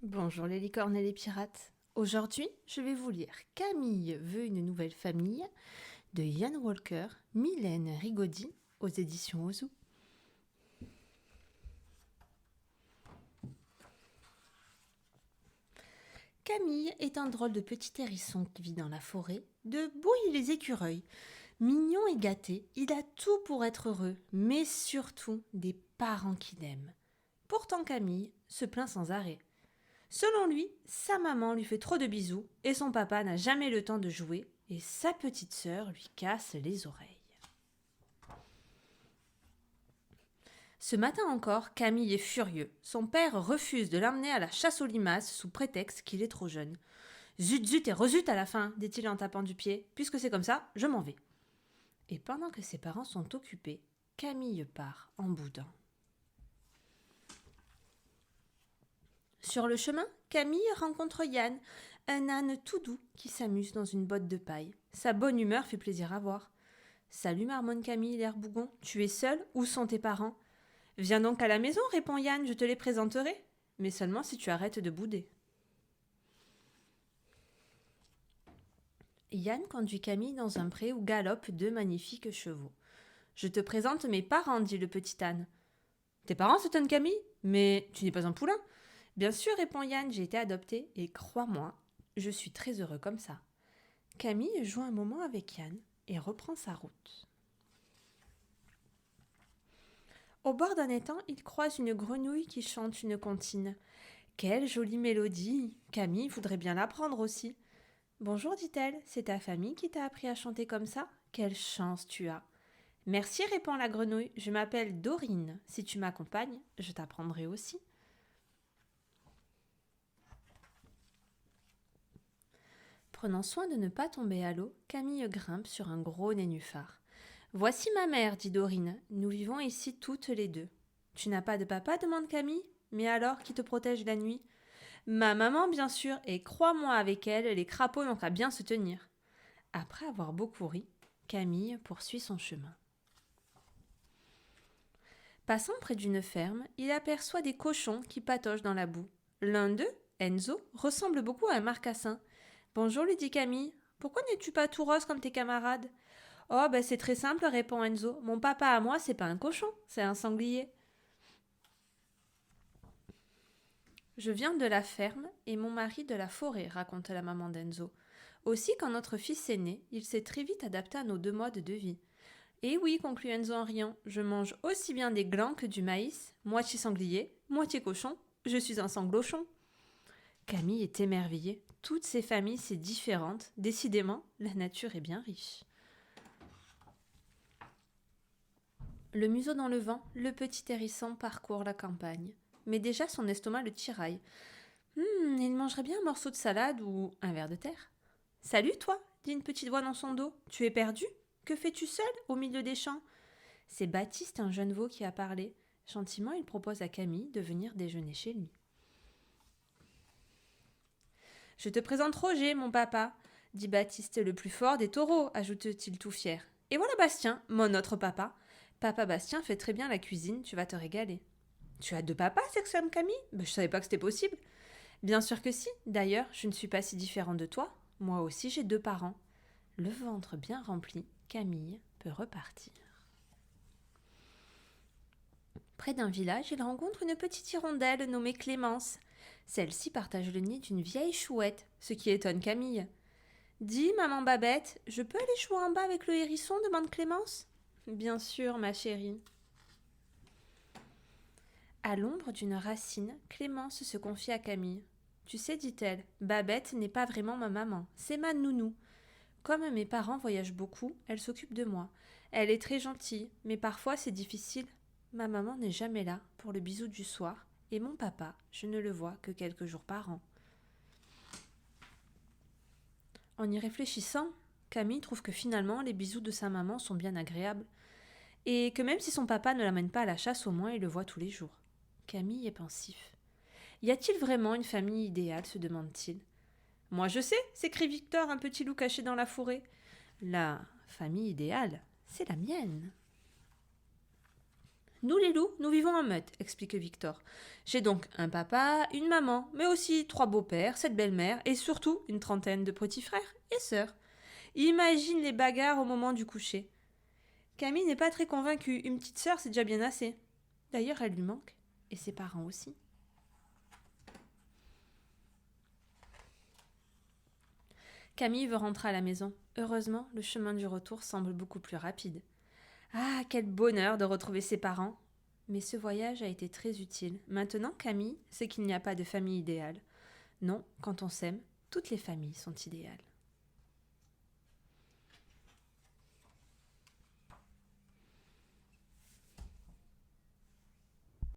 Bonjour les licornes et les pirates. Aujourd'hui, je vais vous lire Camille veut une nouvelle famille de Ian Walker, Mylène Rigaudy aux éditions Ozu. Camille est un drôle de petit hérisson qui vit dans la forêt, débrouille les écureuils. Mignon et gâté, il a tout pour être heureux, mais surtout des parents qui l'aiment. Pourtant Camille se plaint sans arrêt. Selon lui, sa maman lui fait trop de bisous et son papa n'a jamais le temps de jouer et sa petite sœur lui casse les oreilles. Ce matin encore, Camille est furieux. Son père refuse de l'emmener à la chasse aux limaces sous prétexte qu'il est trop jeune. Zut zut et rezut à la fin, dit-il en tapant du pied. Puisque c'est comme ça, je m'en vais. Et pendant que ses parents sont occupés, Camille part en boudant. Sur le chemin, Camille rencontre Yann, un âne tout doux qui s'amuse dans une botte de paille. Sa bonne humeur fait plaisir à voir. Salut, marmonne Camille, l'air bougon. Tu es seule? Où sont tes parents? Viens donc à la maison, répond Yann, je te les présenterai. Mais seulement si tu arrêtes de bouder. Yann conduit Camille dans un pré où galopent deux magnifiques chevaux. Je te présente mes parents, dit le petit âne. Tes parents, s'étonne Camille? Mais tu n'es pas un poulain? Bien sûr, répond Yann, j'ai été adopté et crois-moi, je suis très heureux comme ça. Camille joue un moment avec Yann et reprend sa route. Au bord d'un étang, il croise une grenouille qui chante une comptine. Quelle jolie mélodie! Camille voudrait bien l'apprendre aussi. Bonjour, dit-elle, c'est ta famille qui t'a appris à chanter comme ça? Quelle chance tu as! Merci, répond la grenouille, je m'appelle Dorine. Si tu m'accompagnes, je t'apprendrai aussi. Prenant soin de ne pas tomber à l'eau, Camille grimpe sur un gros nénuphar. Voici ma mère, dit Dorine. Nous vivons ici toutes les deux. Tu n'as pas de papa, demande Camille. Mais alors, qui te protège la nuit? Ma maman, bien sûr, et crois-moi, avec elle, les crapauds n'ont qu'à bien se tenir. Après avoir beaucoup ri, Camille poursuit son chemin. Passant près d'une ferme, il aperçoit des cochons qui patauchent dans la boue. L'un d'eux, Enzo, ressemble beaucoup à un marcassin. Bonjour, lui dit Camille. Pourquoi n'es-tu pas tout rose comme tes camarades? Oh, ben c'est très simple, répond Enzo. Mon papa à moi, c'est pas un cochon, c'est un sanglier. Je viens de la ferme et mon mari de la forêt, raconte la maman d'Enzo. Aussi, quand notre fils est né, il s'est très vite adapté à nos deux modes de vie. Et oui, conclut Enzo en riant, je mange aussi bien des glands que du maïs, moitié sanglier, moitié cochon, je suis un sanglochon. Camille est émerveillée. Toutes ces familles, c'est différentes. Décidément, la nature est bien riche. Le museau dans le vent, le petit hérisson parcourt la campagne. Mais déjà son estomac le tiraille. Il mangerait bien un morceau de salade ou un verre de terre. Salut toi, dit une petite voix dans son dos. Tu es perdu? Que fais-tu seul au milieu des champs? C'est Baptiste, un jeune veau, qui a parlé. Gentiment, il propose à Camille de venir déjeuner chez lui. Je te présente Roger, mon papa, dit Baptiste, le plus fort des taureaux, ajoute-t-il tout fier. Et voilà Bastien, mon autre papa. Papa Bastien fait très bien la cuisine, tu vas te régaler. Tu as deux papas, s'exclame Camille. Je savais pas que c'était possible. Bien sûr que si, d'ailleurs, je ne suis pas si différente de toi. Moi aussi j'ai deux parents. Le ventre bien rempli, Camille peut repartir. Près d'un village, il rencontre une petite hirondelle nommée Clémence. Celle-ci partage le nid d'une vieille chouette, ce qui étonne Camille. Dis, maman Babette, je peux aller jouer en bas avec le hérisson, demande Clémence. Bien sûr, ma chérie. À l'ombre d'une racine, Clémence se confie à Camille. Tu sais, dit-elle, Babette n'est pas vraiment ma maman, c'est ma nounou. Comme mes parents voyagent beaucoup, elle s'occupe de moi. Elle est très gentille, mais parfois c'est difficile. Ma maman n'est jamais là pour le bisou du soir, et mon papa, je ne le vois que quelques jours par an. En y réfléchissant, Camille trouve que finalement les bisous de sa maman sont bien agréables, et que même si son papa ne l'amène pas à la chasse, au moins il le voit tous les jours. Camille est pensif. Y a-t-il vraiment une famille idéale, se demande-t-il. Moi je sais, s'écrie Victor, un petit loup caché dans la forêt. La famille idéale, c'est la mienne. Nous les loups, nous vivons en meute, explique Victor. J'ai donc un papa, une maman, mais aussi 3 beaux-pères, 7 belles-mères et surtout une trentaine de petits frères et sœurs. Imagine les bagarres au moment du coucher. Camille n'est pas très convaincue, une petite sœur c'est déjà bien assez. D'ailleurs elle lui manque, et ses parents aussi. Camille veut rentrer à la maison. Heureusement, le chemin du retour semble beaucoup plus rapide. Ah, quel bonheur de retrouver ses parents! Mais ce voyage a été très utile. Maintenant, Camille sait qu'il n'y a pas de famille idéale. Non, quand on s'aime, toutes les familles sont idéales.